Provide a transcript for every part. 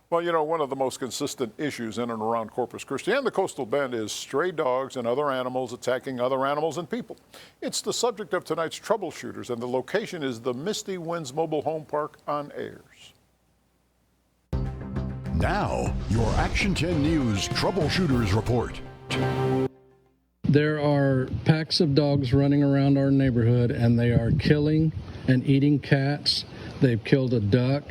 Well, you know, one of the most consistent issues in and around Corpus Christi and the coastal bend is stray dogs and other animals attacking other animals and people. It's the subject of tonight's Troubleshooters, and the location is the Misty Winds Mobile Home Park on Ayers. Now, your Action 10 News Troubleshooters Report. There are packs of dogs running around our neighborhood, and they are killing and eating cats. They've killed a duck.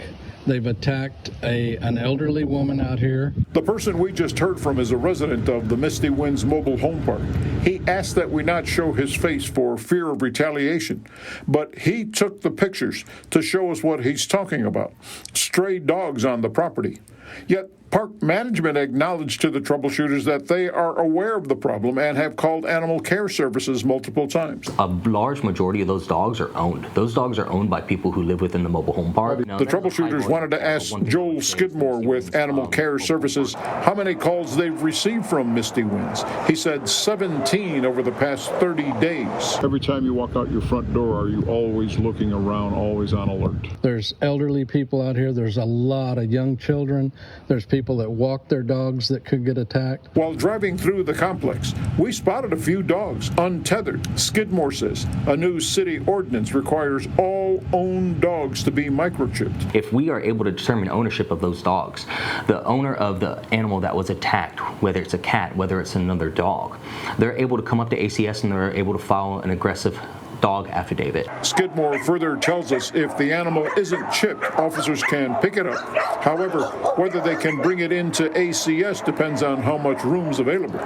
They've attacked an elderly woman out here. The person we just heard from is a resident of the Misty Winds Mobile Home Park. He asked that we not show his face for fear of retaliation, but he took the pictures to show us what he's talking about: stray dogs on the property. Yet park management acknowledged to the Troubleshooters that they are aware of the problem and have called animal care services multiple times. A large majority of those dogs are owned. Those dogs are owned by people who live within the mobile home park. The Troubleshooters wanted to ask Joel Skidmore with Animal Care Services how many calls they've received from Misty Winds. He said 17 over the past 30 days. Every time you walk out your front door, are you always looking around, always on alert? There's elderly people out here. There's a lot of young children. There's people that walk their dogs that could get attacked. While driving through the complex, we spotted a few dogs untethered. Skidmore says a new city ordinance requires all owned dogs to be microchipped. If we are able to determine ownership of those dogs, the owner of the animal that was attacked, whether it's a cat, whether it's another dog, they're able to come up to ACS and they're able to file an aggressive dog affidavit. Skidmore further tells us if the animal isn't chipped, officers can pick it up. However, whether they can bring it into ACS depends on how much room's available.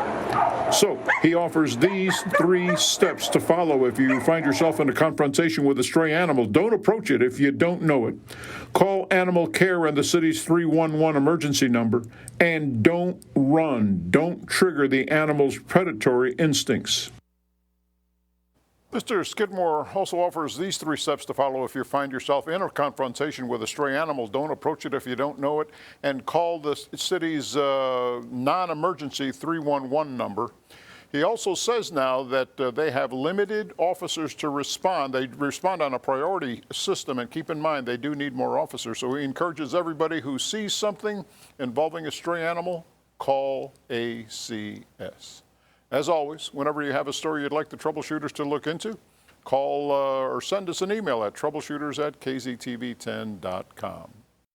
So he offers these 3 steps to follow if you find yourself in a confrontation with a stray animal. Don't approach it if you don't know it. Call Animal Care and the city's 311 emergency number, and don't run. Don't trigger the animal's predatory instincts. Mr. Skidmore also offers these 3 steps to follow if you find yourself in a confrontation with a stray animal. Don't approach it if you don't know it, and call the city's non-emergency 311 number. He also says now that they have limited officers to respond. They respond on a priority system, and keep in mind they do need more officers. So he encourages everybody who sees something involving a stray animal, call ACS. As always, whenever you have a story you'd like the Troubleshooters to look into, call or send us an email at troubleshooters@kztv10.com.